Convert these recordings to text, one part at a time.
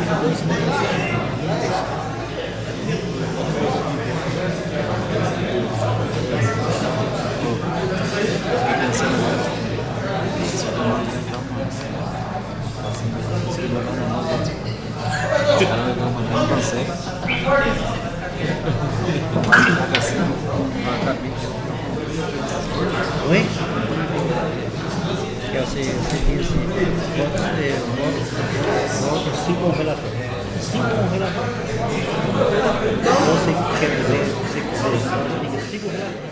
Fiquei pensando agora, se todo mundo inventar se ele levar na mão, os caras levam uma mão, não consegue. Coloca assim, uma cabine. Oi? Que você diz assim, volta 5 ao relatório. 5 ao relatório. Você quer dizer, você diga 5 relatórios.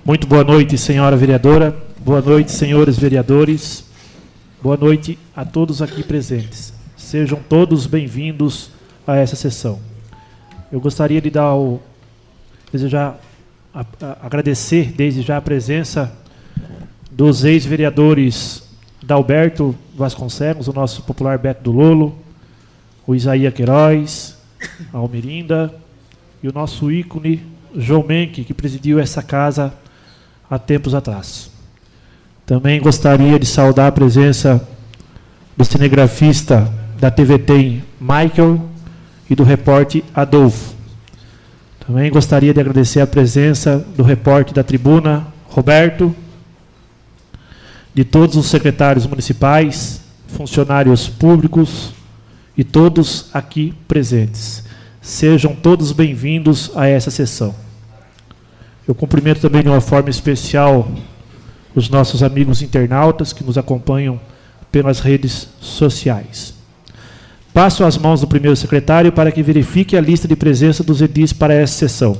Muito boa noite, senhora vereadora. Boa noite, senhores vereadores. Boa noite a todos aqui presentes. Sejam todos bem-vindos a essa sessão. Eu gostaria de agradecer desde já a presença dos ex-vereadores Dalberto Vasconcelos, o nosso popular Beto do Lolo, o Isaías Queiroz, a Almirinda e o nosso ícone João Menck, que presidiu essa casa há tempos atrás. Também gostaria de saudar a presença do cinegrafista da TVT, Michael, e do repórter Adolfo. Também gostaria de agradecer a presença do repórter da tribuna, Roberto, de todos os secretários municipais, funcionários públicos e todos aqui presentes. Sejam todos bem-vindos a essa sessão. Eu cumprimento também de uma forma especial os nossos amigos internautas que nos acompanham pelas redes sociais. Passo as mãos do primeiro secretário para que verifique a lista de presença dos edis para essa sessão.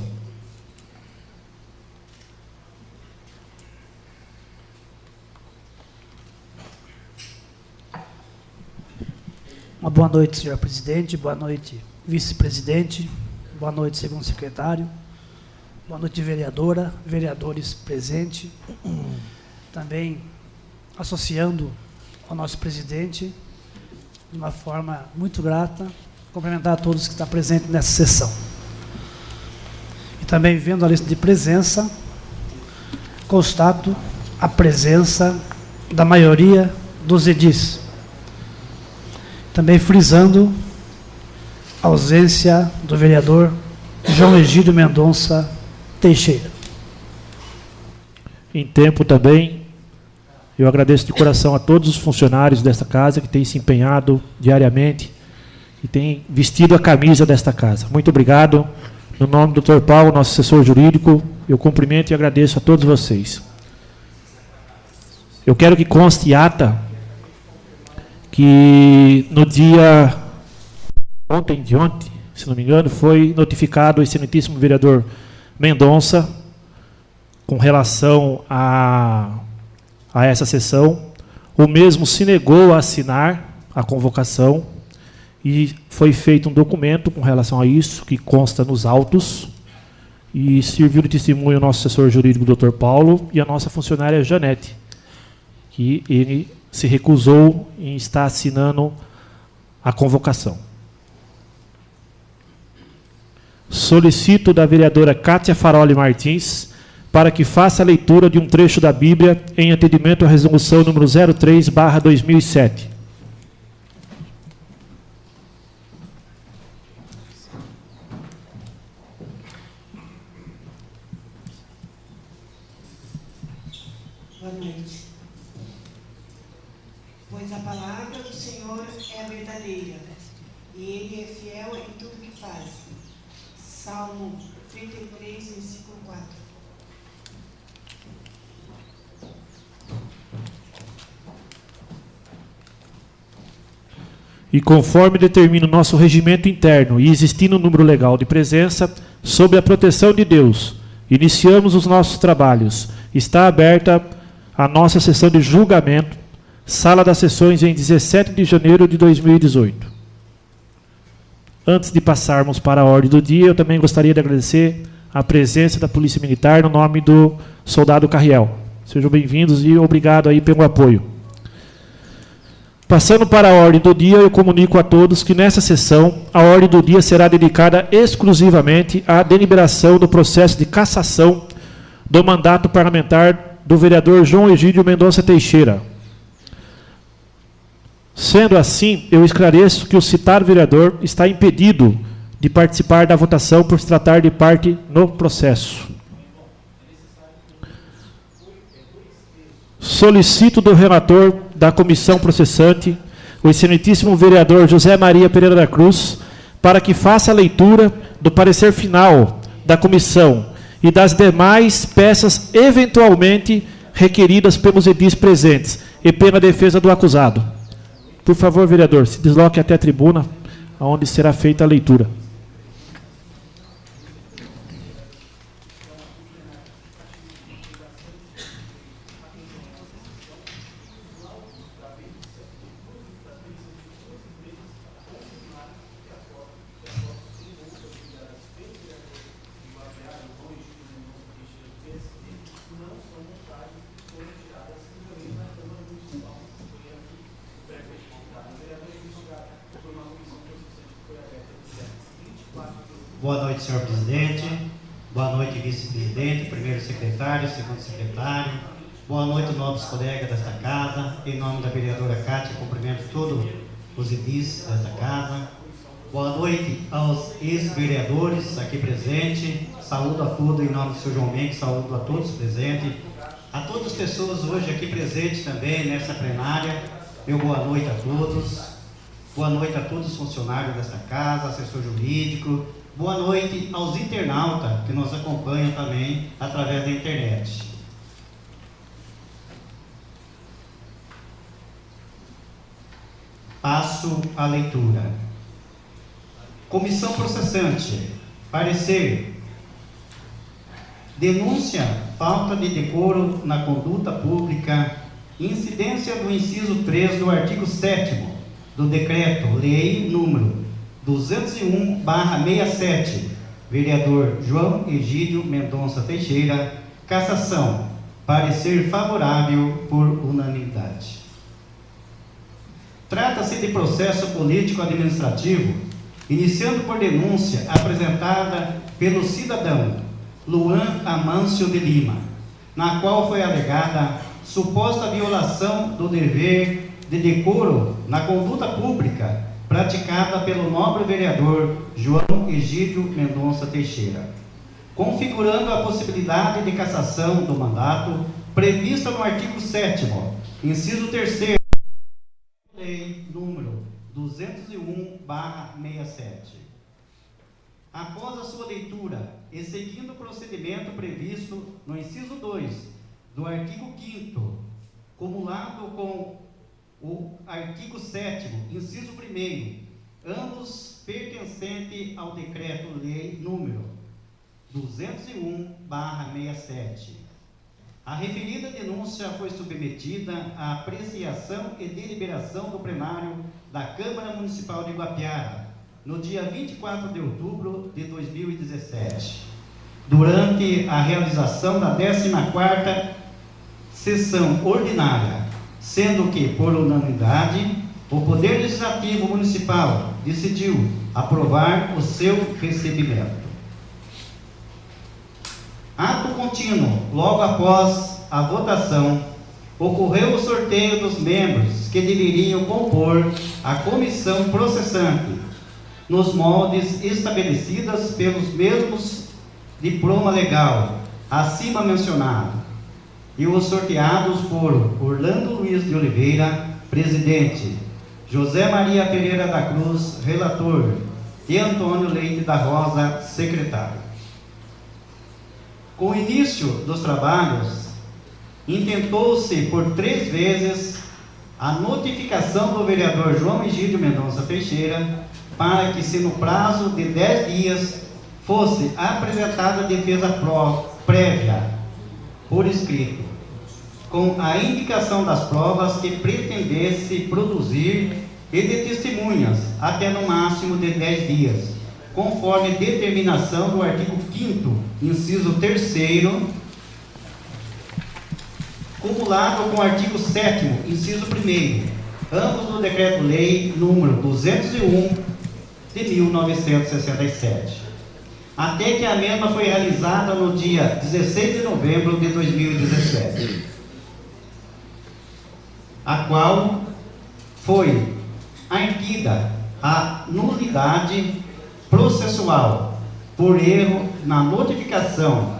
Uma boa noite, senhor presidente, boa noite, vice-presidente, boa noite, segundo secretário, boa noite, vereadora, vereadores presentes, também associando ao nosso presidente, de uma forma muito grata, cumprimentar a todos que estão presentes nessa sessão. E também vendo a lista de presença, constato a presença da maioria dos edis. Também frisando a ausência do vereador João Egídio Mendonça Teixeira. Em tempo também, eu agradeço de coração a todos os funcionários desta casa que têm se empenhado diariamente e têm vestido a camisa desta casa. Muito obrigado. No nome do Dr. Paulo, nosso assessor jurídico, eu cumprimento e agradeço a todos vocês. Eu quero que conste ata que no dia ontem, se não me engano, foi notificado o excelentíssimo vereador Mendonça com relação a essa sessão. O mesmo se negou a assinar a convocação e foi feito um documento com relação a isso, que consta nos autos, e serviu de testemunho o nosso assessor jurídico, Dr. Paulo, e a nossa funcionária Janete, que ele se recusou em estar assinando a convocação. Solicito da vereadora Cátia Faroli Martins para que faça a leitura de um trecho da Bíblia em atendimento à resolução número 03/2007. Boa noite. Pois a palavra do Senhor é verdadeira, e Ele é fiel em tudo que faz. Salmo 33, versículo 4. E conforme determina o nosso regimento interno e existindo um número legal de presença, sob a proteção de Deus, iniciamos os nossos trabalhos. Está aberta a nossa sessão de julgamento, sala das sessões em 17 de janeiro de 2018. Antes de passarmos para a ordem do dia, eu também gostaria de agradecer a presença da Polícia Militar no nome do soldado Carriel. Sejam bem-vindos e obrigado aí pelo apoio. Passando para a ordem do dia, eu comunico a todos que nessa sessão, a ordem do dia será dedicada exclusivamente à deliberação do processo de cassação do mandato parlamentar do vereador João Egídio Mendonça Teixeira. Sendo assim, eu esclareço que o citado vereador está impedido de participar da votação por se tratar de parte no processo. Solicito do relator da comissão processante, o excelentíssimo vereador José Maria Pereira da Cruz, para que faça a leitura do parecer final da comissão e das demais peças eventualmente requeridas pelos edis presentes e pela defesa do acusado. Por favor, vereador, se desloque até a tribuna, onde será feita a leitura. Boa noite, senhor presidente. Boa noite, vice-presidente, primeiro secretário, segundo secretário. Boa noite, nobres colegas desta casa. Em nome da vereadora Cátia, cumprimento todos os edis desta casa. Boa noite aos ex-vereadores aqui presentes. Saúdo a todos em nome do senhor João Mendes, saúdo a todos presentes. A todas as pessoas hoje aqui presentes também nessa plenária, meu boa noite a todos. Boa noite a todos os funcionários desta casa, assessor jurídico. Boa noite aos internautas que nos acompanham também através da internet. Passo à leitura. Comissão processante. Parecer. Denúncia, falta de decoro na conduta pública, incidência do inciso 3 do artigo 7º do Decreto-Lei número 201/67, vereador João Egídio Mendonça Teixeira, cassação, parecer favorável por unanimidade. Trata-se de processo político-administrativo, iniciando por denúncia apresentada pelo cidadão Luan Amâncio de Lima, na qual foi alegada suposta violação do dever de decoro na conduta pública praticada pelo nobre vereador João Egídio Mendonça Teixeira, configurando a possibilidade de cassação do mandato prevista no artigo 7º, inciso 3º, Lei número 201/67. Após a sua leitura e seguindo o procedimento previsto no inciso 2 do artigo 5º, cumulado com o artigo 7º, inciso 1º, ambos pertencentes ao Decreto-Lei número 201/67. A referida denúncia foi submetida à apreciação e deliberação do plenário da Câmara Municipal de Guapiara, no dia 24 de outubro de 2017, durante a realização da 14ª sessão ordinária, sendo que, por unanimidade, o Poder Legislativo Municipal decidiu aprovar o seu recebimento. Ato contínuo, logo após a votação, ocorreu o sorteio dos membros que deveriam compor a comissão processante, nos moldes estabelecidos pelos mesmos diploma legal, acima mencionado, e os sorteados por Orlando Luiz de Oliveira, presidente, José Maria Pereira da Cruz, relator, e Antônio Leite da Rosa, secretário. Com o início dos trabalhos, intentou-se por 3 vezes a notificação do vereador João Egídio Mendonça Teixeira para que, se no prazo de 10 dias fosse apresentada a defesa prévia por escrito, com a indicação das provas que pretendesse produzir e de testemunhas até no máximo de 10 dias, conforme determinação do artigo 5º, inciso 3º, cumulado com o artigo 7º, inciso 1º, ambos do Decreto-Lei número 201 de 1967, até que a mesma foi realizada no dia 16 de novembro de 2017, a qual foi arguida a nulidade processual por erro na notificação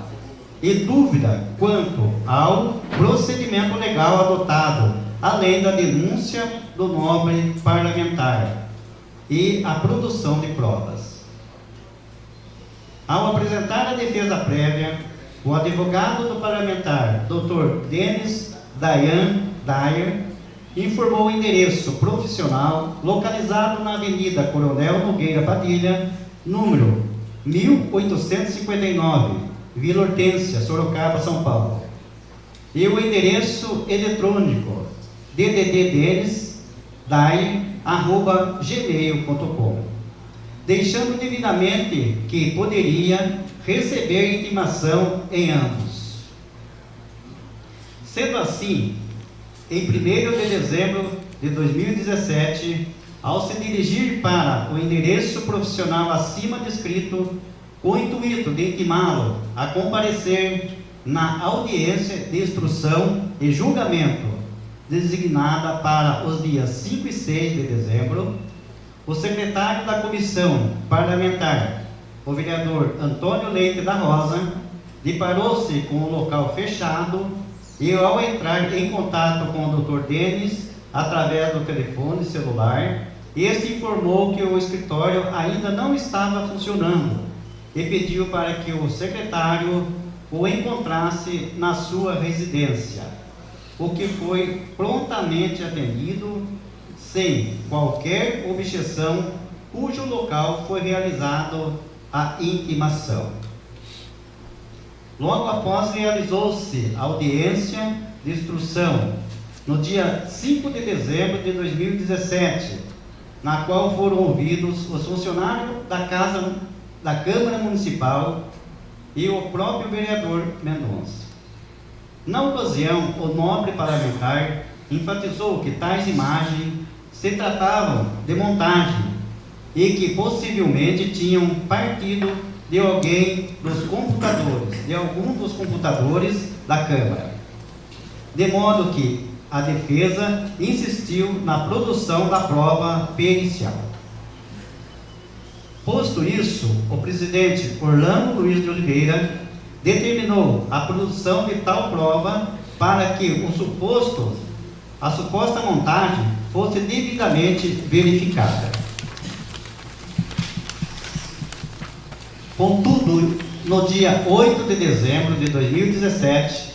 e dúvida quanto ao procedimento legal adotado, além da denúncia do nobre parlamentar e a produção de provas. Ao apresentar a defesa prévia, o advogado do parlamentar, Dr. Denis Dayan Dyer, informou o endereço profissional localizado na Avenida Coronel Nogueira Padilha, número 1859, Vila Hortência, Sorocaba, São Paulo, e o endereço eletrônico dddenis@gmail.com, deixando devidamente que poderia receber intimação em ambos. Sendo assim, em 1º de dezembro de 2017, ao se dirigir para o endereço profissional acima descrito, com o intuito de intimá-lo a comparecer na audiência de instrução e julgamento designada para os dias 5 e 6 de dezembro, o secretário da comissão parlamentar, o vereador Antônio Leite da Rosa, deparou-se com o local fechado e, ao entrar em contato com o Dr. Denis, através do telefone celular, este informou que o escritório ainda não estava funcionando e pediu para que o secretário o encontrasse na sua residência, o que foi prontamente atendido, sem qualquer objeção, cujo local foi realizado a intimação. Logo após, realizou-se a audiência de instrução, no dia 5 de dezembro de 2017, na qual foram ouvidos os funcionários da Câmara Municipal e o próprio vereador Mendonça. Na ocasião, o nobre parlamentar enfatizou que tais imagens se tratavam de montagem e que possivelmente tinham partido de algum dos computadores da Câmara, de modo que a defesa insistiu na produção da prova pericial. Posto isso, o presidente Orlando Luiz de Oliveira determinou a produção de tal prova para que a suposta montagem fosse devidamente verificada. Contudo, no dia 8 de dezembro de 2017,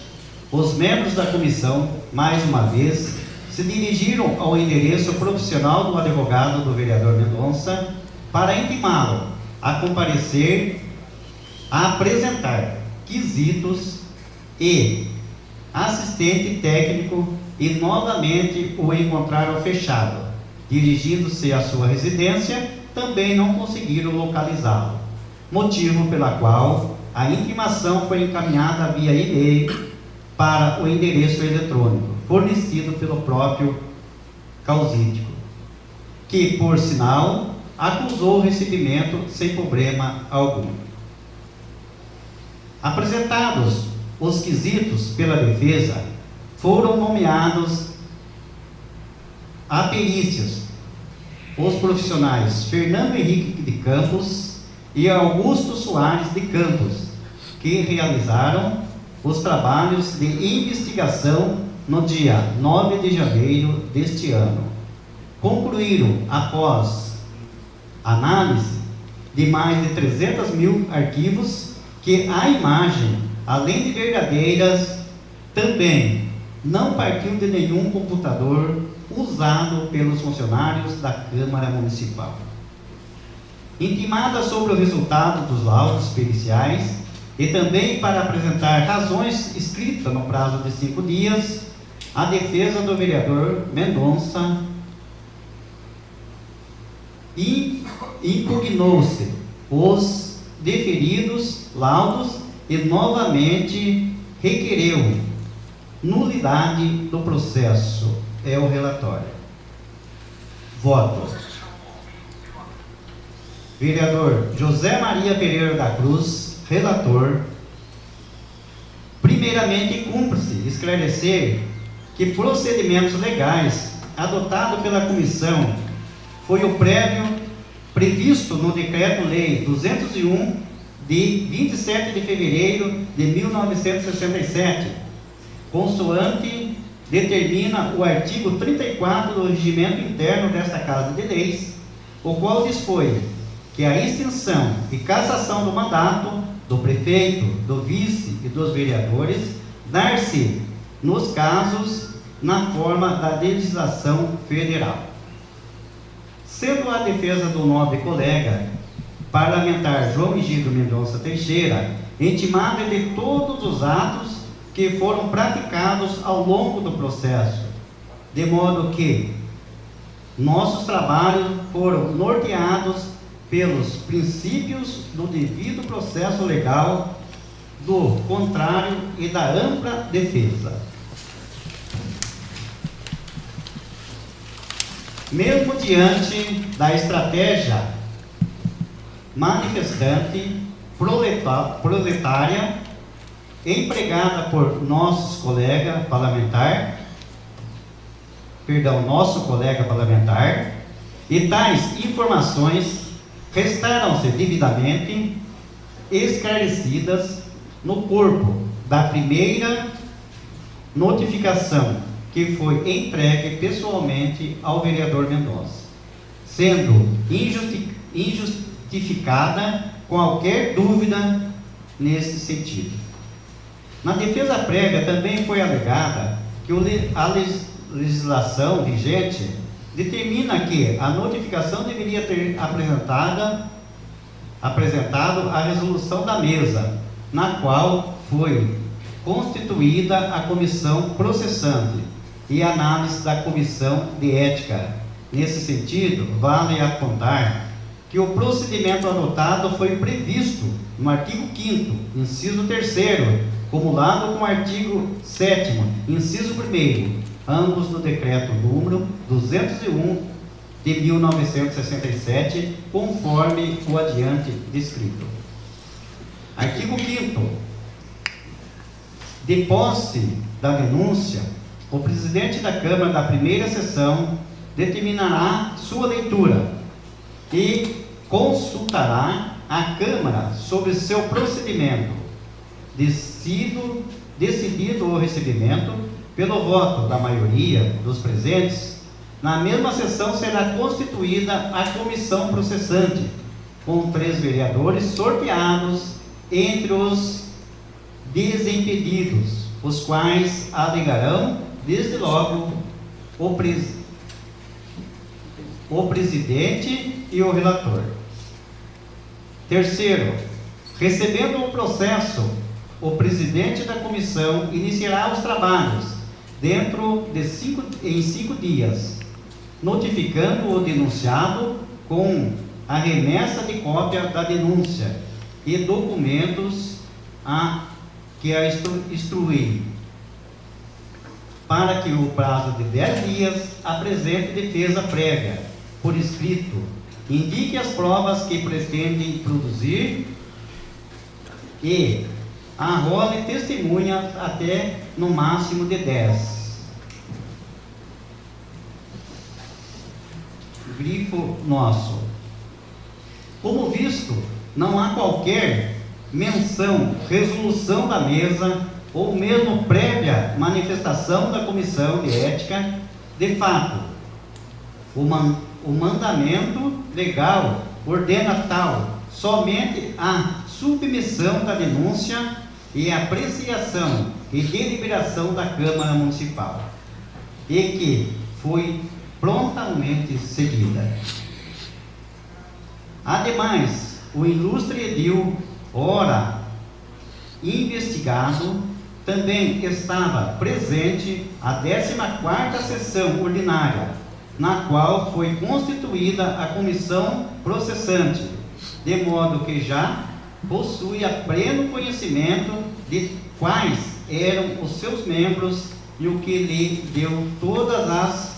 os membros da comissão, mais uma vez, se dirigiram ao endereço profissional do advogado do vereador Mendonça para intimá-lo a comparecer, a apresentar quesitos e assistente técnico, e novamente o encontraram fechado. Dirigindo-se à sua residência, também não conseguiram localizá-lo, motivo pela qual a intimação foi encaminhada via e-mail para o endereço eletrônico fornecido pelo próprio causídico, que, por sinal, acusou o recebimento sem problema algum. Apresentados os quesitos pela defesa, foram nomeados a perícias os profissionais Fernando Henrique de Campos e Augusto Soares de Campos, que realizaram os trabalhos de investigação no dia 9 de janeiro deste ano. Concluíram, após análise de mais de 300 mil arquivos, que a imagem, além de verdadeiras, também não partiu de nenhum computador usado pelos funcionários da Câmara Municipal. Intimada sobre o resultado dos laudos periciais e também para apresentar razões escritas no prazo de 5 dias, a defesa do vereador Mendonça impugnou-se os deferidos laudos e novamente requereu nulidade do processo. É o relatório. Voto. Vereador José Maria Pereira da Cruz, relator. Primeiramente, cumpre-se esclarecer que procedimentos legais adotados pela comissão foi o prévio previsto no Decreto-Lei 201 de 27 de fevereiro de 1967, consoante determina o artigo 34 do Regimento Interno desta Casa de Leis, o qual dispõe que a extinção e cassação do mandato do prefeito, do vice e dos vereadores dar-se nos casos na forma da legislação federal. Sendo a defesa do nobre colega parlamentar João Egídio Mendonça Teixeira intimada de todos os atos que foram praticados ao longo do processo, de modo que nossos trabalhos foram norteados pelos princípios do devido processo legal, do contrário e da ampla defesa. Mesmo diante da estratégia manifestante, proletária empregada por nosso colega parlamentar, e tais informações restaram-se devidamente esclarecidas no corpo da primeira notificação que foi entregue pessoalmente ao vereador Mendonça, sendo injustificada qualquer dúvida nesse sentido. Na defesa prévia também foi alegada que a legislação vigente determina que a notificação deveria ter apresentado a resolução da mesa, na qual foi constituída a comissão processante e análise da comissão de ética. Nesse sentido, vale apontar que o procedimento adotado foi previsto no artigo 5º, inciso 3º, cumulado com o artigo 7º, inciso 1º, ambos do decreto número 201 de 1967, conforme o adiante descrito. Artigo 5º. De posse da denúncia, o presidente da Câmara da primeira sessão determinará sua leitura e consultará a Câmara sobre seu procedimento. Decidido o recebimento pelo voto da maioria dos presentes, na mesma sessão será constituída a comissão processante, com 3 vereadores sorteados entre os desimpedidos, os quais alegarão, desde logo, o presidente e o relator. Terceiro, recebendo o processo, o presidente da comissão iniciará os trabalhos em 5 dias, notificando o denunciado com a remessa de cópia da denúncia e documentos que a instruir, para que no prazo de 10 dias apresente defesa prévia, por escrito, indique as provas que pretendem produzir e arrole testemunhas até no máximo de 10. Grifo nosso. Como visto, não há qualquer menção, resolução da mesa ou mesmo prévia manifestação da comissão de ética. De fato, o mandamento legal ordena tal somente a submissão da denúncia e apreciação e deliberação da Câmara Municipal, e que foi prontamente seguida. Ademais, o ilustre edil, ora investigado, também estava presente a 14ª sessão ordinária, na qual foi constituída a comissão processante, de modo que já possui a pleno conhecimento de quais eram os seus membros e o que lhe deu todas as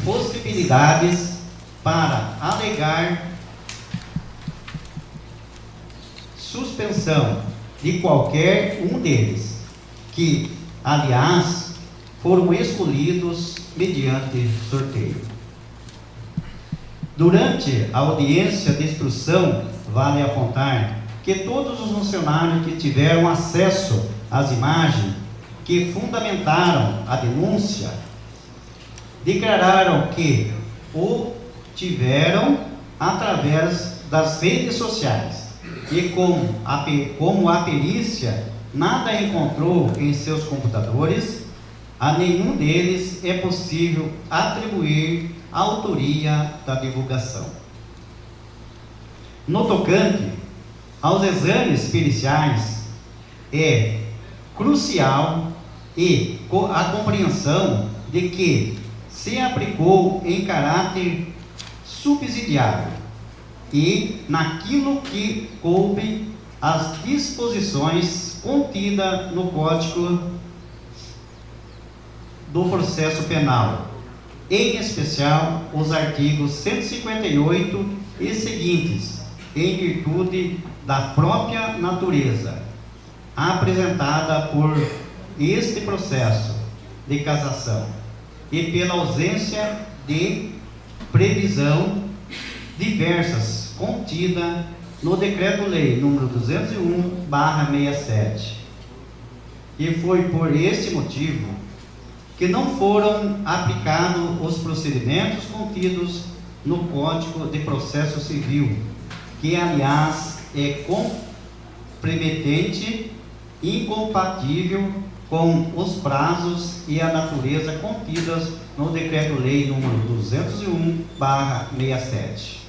possibilidades para alegar suspensão de qualquer um deles, que, aliás, foram escolhidos mediante sorteio. Durante a audiência de instrução, vale apontar que todos os funcionários que tiveram acesso às imagens que fundamentaram a denúncia declararam que o tiveram através das redes sociais e como a perícia nada encontrou em seus computadores, a nenhum deles é possível atribuir a autoria da divulgação. No tocante aos exames periciais, é crucial a compreensão de que se aplicou em caráter subsidiário e naquilo que coube as disposições contidas no Código do Processo Penal, em especial os artigos 158 e seguintes, em virtude da própria natureza apresentada por este processo de cassação e pela ausência de previsão diversas contida no Decreto-Lei número 201/67. E foi por este motivo que não foram aplicados os procedimentos contidos no Código de Processo Civil, que aliás é comprometente e incompatível com os prazos e a natureza contidas no Decreto-Lei número 201/67,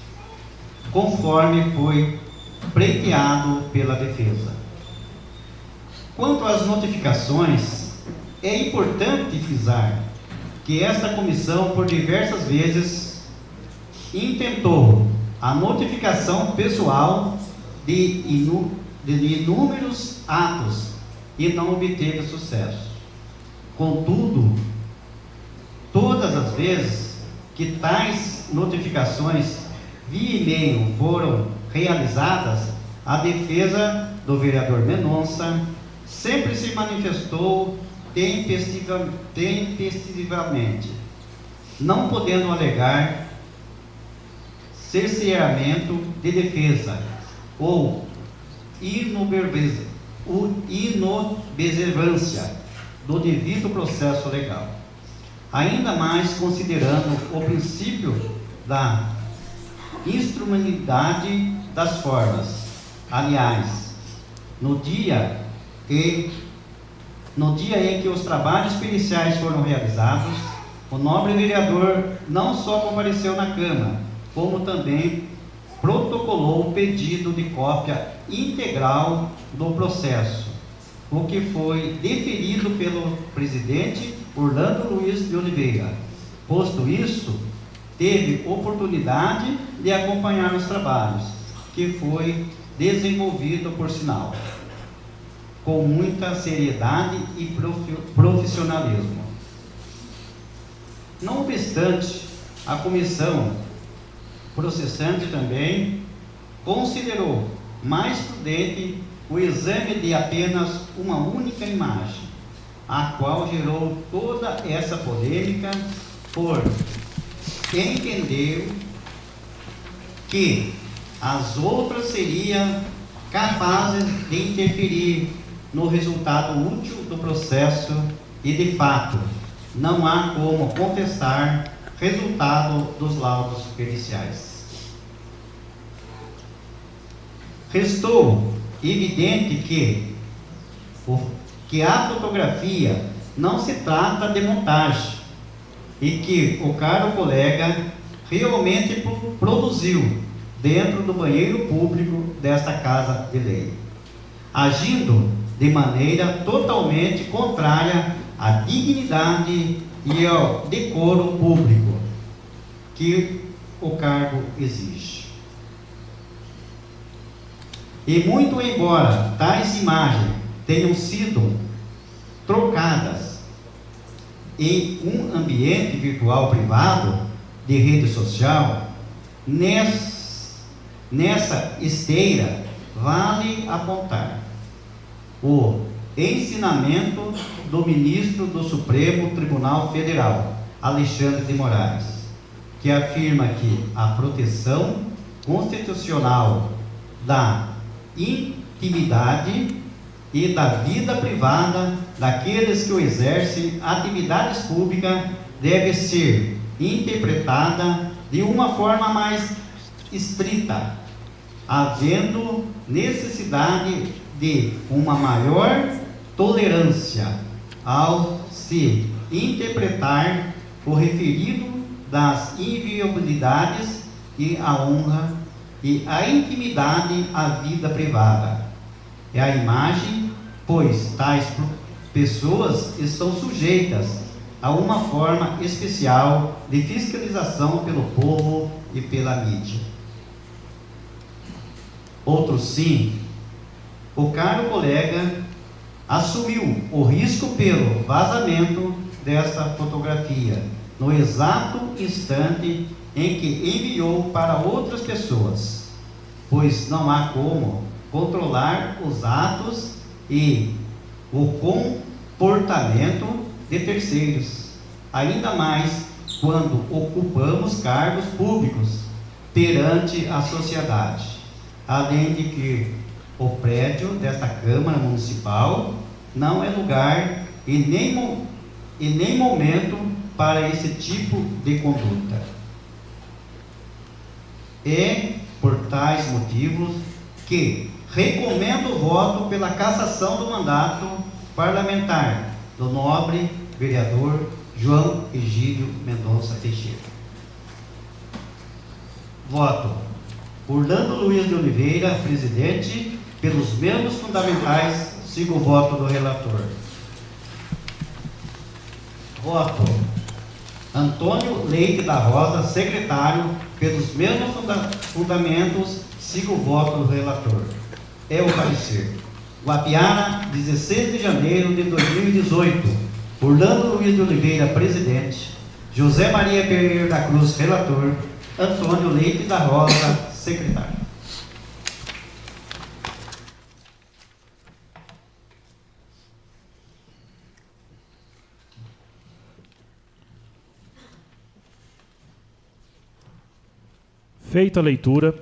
conforme foi pleiteado pela defesa. Quanto às notificações, é importante frisar que esta comissão, por diversas vezes, intentou a notificação pessoal de inúmeros atos e não obteve sucesso. Contudo, todas as vezes que tais notificações via e-mail foram realizadas, a defesa do vereador Mendonça sempre se manifestou tempestivamente, não podendo alegar cerceamento de defesa ou inobservância do devido processo legal, ainda mais considerando o princípio da instrumentalidade das formas. Aliás, no dia em que os trabalhos periciais foram realizados, o nobre vereador não só compareceu na Câmara, como também protocolou o pedido de cópia integral do processo, o que foi deferido pelo presidente Orlando Luiz de Oliveira. Posto isso, teve oportunidade de acompanhar os trabalhos, que foi desenvolvido, por sinal, com muita seriedade e profissionalismo. Não obstante, a comissão processante também considerou mais prudente o exame de apenas uma única imagem, a qual gerou toda essa polêmica, por entender que as outras seriam capazes de interferir no resultado útil do processo e, de fato, não há como contestar resultado dos laudos periciais. Restou evidente que a fotografia não se trata de montagem e que o caro colega realmente produziu dentro do banheiro público desta Casa de Lei, agindo de maneira totalmente contrária à dignidade e ao decoro público que o cargo exige. E muito embora tais imagens tenham sido trocadas em um ambiente virtual privado de rede social, nessa esteira vale apontar o ensinamento do ministro do Supremo Tribunal Federal, Alexandre de Moraes, que afirma que a proteção constitucional da intimidade e da vida privada daqueles que exercem atividades públicas deve ser interpretada de uma forma mais estrita, havendo necessidade de uma maior tolerância ao se interpretar o referido das inviolabilidades e a honra e a intimidade à vida privada. É a imagem, pois tais pessoas estão sujeitas a uma forma especial de fiscalização pelo povo e pela mídia. Outro sim, o caro colega assumiu o risco pelo vazamento desta fotografia no exato instante em que enviou para outras pessoas. pois não há como controlar os atos e o comportamento de terceiros, ainda mais quando ocupamos cargos públicos perante a sociedade, além de que o prédio desta Câmara Municipal não é lugar e nem momento para esse tipo de conduta. É por tais motivos que recomendo o voto pela cassação do mandato parlamentar do nobre vereador João Egídio Mendonça Teixeira. Voto Orlando Luiz de Oliveira, presidente. Pelos mesmos fundamentais, sigo o voto do relator. Voto Antônio Leite da Rosa, secretário. Pelos mesmos fundamentos, sigo o voto do relator. É o parecer. Guapiara, 16 de janeiro de 2018. Orlando Luiz de Oliveira, presidente. José Maria Pereira da Cruz, relator. Antônio Leite da Rosa, secretário. Feita a leitura,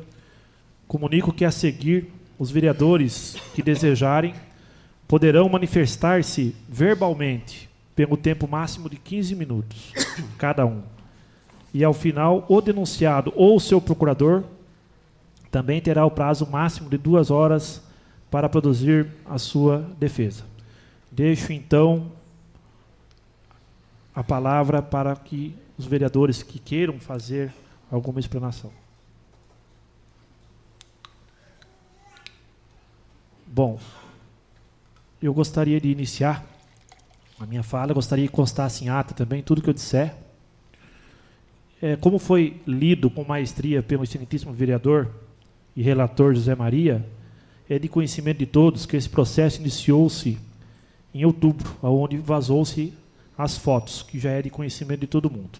comunico que a seguir os vereadores que desejarem poderão manifestar-se verbalmente pelo tempo máximo de 15 minutos, cada um. E ao final, o denunciado ou o seu procurador também terá o prazo máximo de 2 horas para produzir a sua defesa. Deixo, então, a palavra para que os vereadores que queiram fazer alguma explanação. Bom, eu gostaria de iniciar a minha fala, gostaria que constasse em ata também tudo que eu disser. Como foi lido com maestria pelo excelentíssimo vereador e relator José Maria, é de conhecimento de todos que esse processo iniciou-se em outubro, onde vazou-se as fotos, que já é de conhecimento de todo mundo.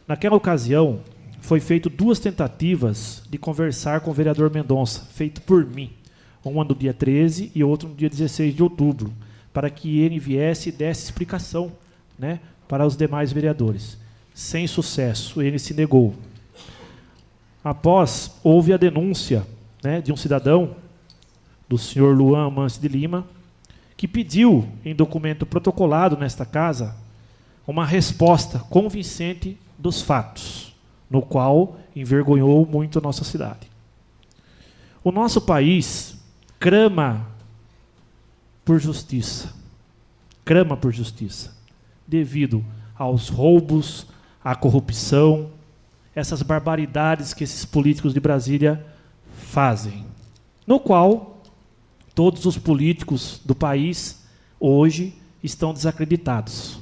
Naquela ocasião, foi feito 2 tentativas de conversar com o vereador Mendonça, feito por mim, uma no dia 13 e outra no dia 16 de outubro, para que ele viesse e desse explicação, né, para os demais vereadores. Sem sucesso, ele se negou. Após, houve a denúncia, né, de um cidadão, do senhor Luan Amâncio de Lima, que pediu, em documento protocolado nesta casa, uma resposta convincente dos fatos, no qual envergonhou muito a nossa cidade. O nosso país clama por justiça, devido aos roubos, à corrupção, essas barbaridades que esses políticos de Brasília fazem, no qual todos os políticos do país hoje estão desacreditados.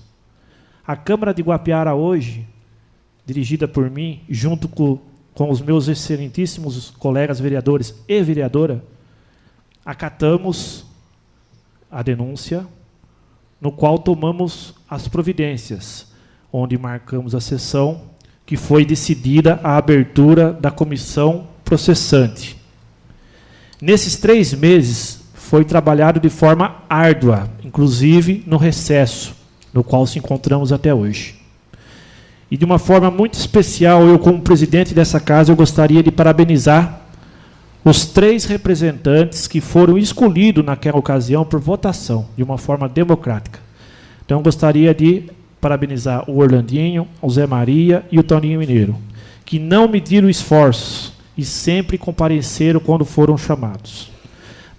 A Câmara de Guapiara hoje, dirigida por mim, junto com os meus excelentíssimos colegas vereadores e vereadora, acatamos a denúncia, no qual tomamos as providências, onde marcamos a sessão, que foi decidida a abertura da comissão processante. Nesses 3 meses, foi trabalhado de forma árdua, inclusive no recesso, no qual se encontramos até hoje. E de uma forma muito especial, eu, como presidente dessa casa, eu gostaria de parabenizar os 3 representantes que foram escolhidos naquela ocasião por votação, de uma forma democrática. Então, eu gostaria de parabenizar o Orlandinho, o Zé Maria e o Toninho Mineiro, que não mediram esforços e sempre compareceram quando foram chamados.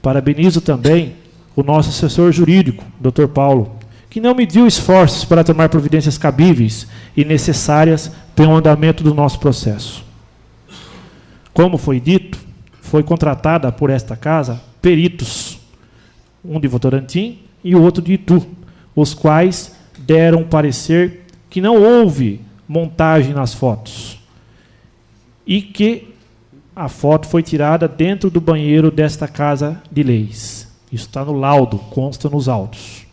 Parabenizo também o nosso assessor jurídico, Dr. Paulo, que não mediu esforços para tomar providências cabíveis e necessárias pelo andamento do nosso processo. Como foi dito, foi contratada por esta casa peritos, um de Votorantim e o outro de Itu, os quais deram parecer que não houve montagem nas fotos e que a foto foi tirada dentro do banheiro desta casa de leis. Isso está no laudo, consta nos autos.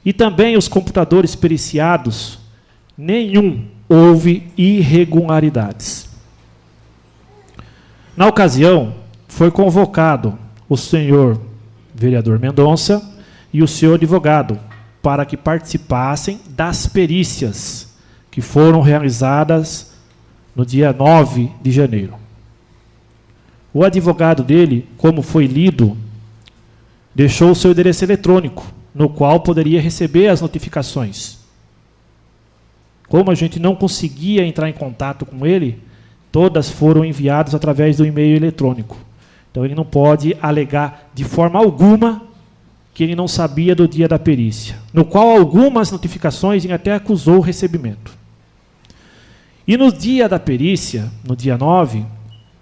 E também os computadores periciados, nenhum houve irregularidades. Na ocasião, foi convocado o senhor vereador Mendonça e o senhor advogado para que participassem das perícias que foram realizadas no dia 9 de janeiro. O advogado dele, como foi lido, deixou o seu endereço eletrônico, no qual poderia receber as notificações. Como a gente não conseguia entrar em contato com ele, todas foram enviadas através do e-mail eletrônico. Então ele não pode alegar de forma alguma que ele não sabia do dia da perícia, no qual algumas notificações ele até acusou o recebimento. E no dia da perícia, no dia 9,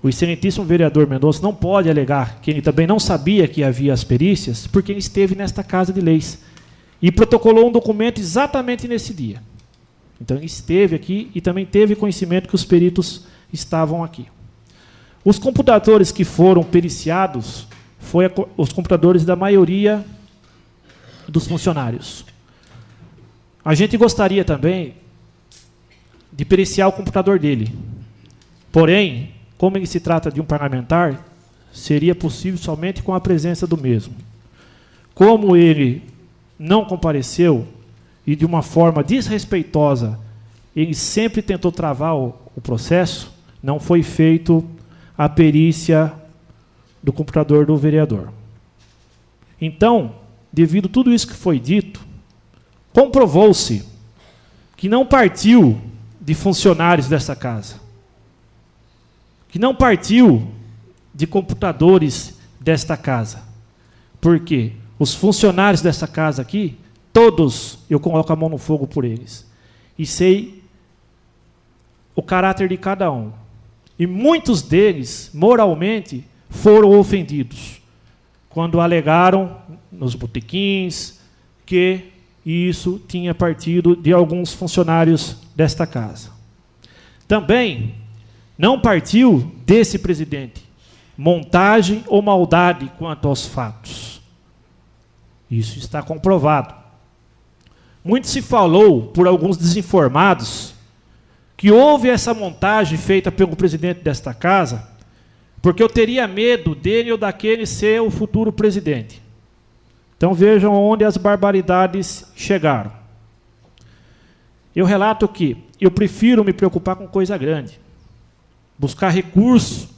o excelentíssimo vereador Mendonça não pode alegar que ele também não sabia que havia as perícias, porque ele esteve nesta Casa de Leis e protocolou um documento exatamente nesse dia. Então ele esteve aqui e também teve conhecimento que os peritos estavam aqui. Os computadores que foram periciados foram os computadores da maioria dos funcionários. A gente gostaria também de periciar o computador dele. Porém, como ele se trata de um parlamentar, seria possível somente com a presença do mesmo. Como ele não compareceu e de uma forma desrespeitosa, ele sempre tentou travar o processo, não foi feito a perícia do computador do vereador. Então, devido a tudo isso que foi dito, comprovou-se que não partiu de funcionários dessa casa, que não partiu de computadores desta casa. Porque os funcionários dessa casa aqui, todos, eu coloco a mão no fogo por eles. E sei o caráter de cada um. E muitos deles, moralmente, foram ofendidos quando alegaram nos botequins que isso tinha partido de alguns funcionários desta casa. Também não partiu desse presidente montagem ou maldade quanto aos fatos. Isso está comprovado. Muito se falou por alguns desinformados que houve essa montagem feita pelo presidente desta casa porque eu teria medo dele ou daquele ser o futuro presidente. Então vejam onde as barbaridades chegaram. Eu relato que eu prefiro me preocupar com coisa grande, buscar recursos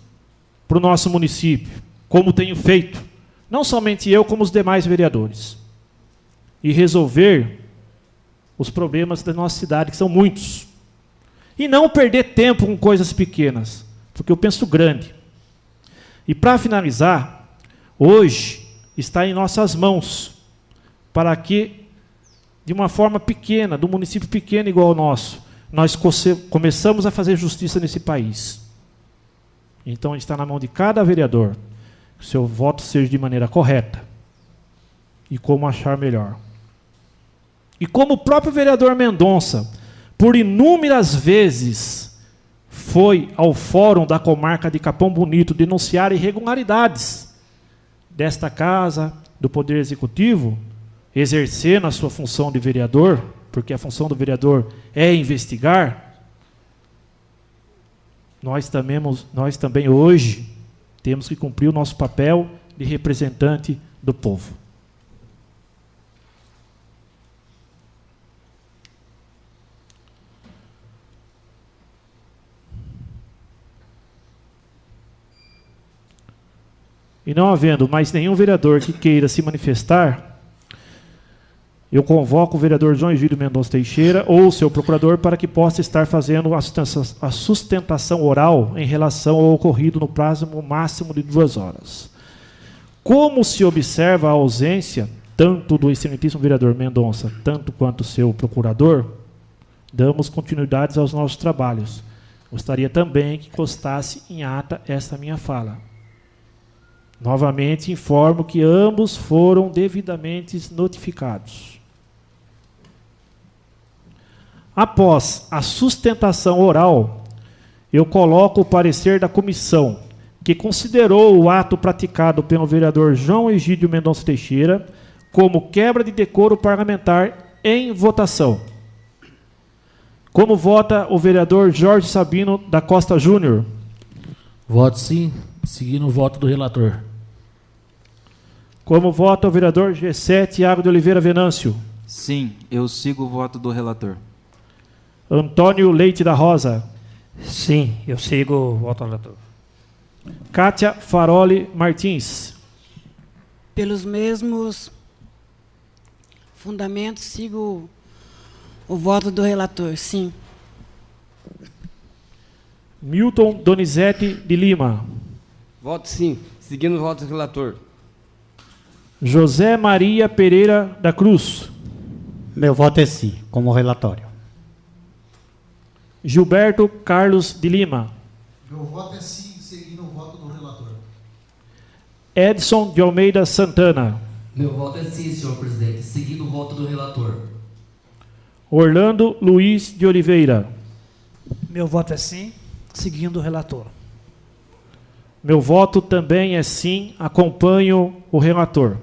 para o nosso município, como tenho feito, não somente eu, como os demais vereadores, e resolver os problemas da nossa cidade, que são muitos. E não perder tempo com coisas pequenas, porque eu penso grande. E para finalizar, hoje está em nossas mãos, para que, de uma forma pequena, do município pequeno igual ao nosso, nós começamos a fazer justiça nesse país. Então está na mão de cada vereador que o seu voto seja de maneira correta e como achar melhor. E como o próprio vereador Mendonça, por inúmeras vezes, foi ao fórum da comarca de Capão Bonito denunciar irregularidades desta casa, do Poder Executivo, exercendo a sua função de vereador, porque a função do vereador é investigar, nós também hoje temos que cumprir o nosso papel de representante do povo. E não havendo mais nenhum vereador que queira se manifestar, eu convoco o vereador João Egídio Mendonça Teixeira ou o seu procurador para que possa estar fazendo a sustentação oral em relação ao ocorrido no prazo máximo de 2 horas. Como se observa a ausência tanto do excelentíssimo vereador Mendonça, tanto quanto o seu procurador, damos continuidade aos nossos trabalhos. Gostaria também que constasse em ata esta minha fala. Novamente informo que ambos foram devidamente notificados. Após a sustentação oral, eu coloco o parecer da comissão, que considerou o ato praticado pelo vereador João Egídio Mendonça Teixeira como quebra de decoro parlamentar em votação. Como vota o vereador Jorge Sabino da Costa Júnior? Voto sim, Seguindo o voto do relator. Como vota o vereador G7 Thiago de Oliveira Venâncio? Sim, eu sigo o voto do relator. Antônio Leite da Rosa. Sim, eu sigo o voto do relator. Kátia Faroli Martins. Pelos mesmos fundamentos, sigo o voto do relator, sim. Milton Donizete de Lima. Voto sim, seguindo o voto do relator. José Maria Pereira da Cruz. Meu voto é sim, como relatório. Gilberto Carlos de Lima. Meu voto é sim, seguindo o voto do relator. Edson de Almeida Santana. Meu voto é sim, senhor presidente, seguindo o voto do relator. Orlando Luiz de Oliveira. Meu voto é sim, seguindo o relator. Meu voto também é sim, acompanho o relator.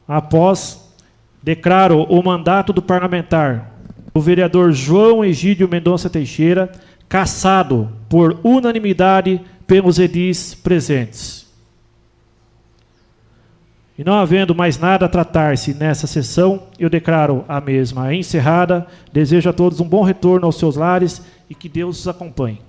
Após, declaro o mandato do parlamentar, o vereador João Egídio Mendonça Teixeira, cassado por unanimidade pelos edis presentes. E não havendo mais nada a tratar-se nessa sessão, eu declaro a mesma encerrada. Desejo a todos um bom retorno aos seus lares e que Deus os acompanhe.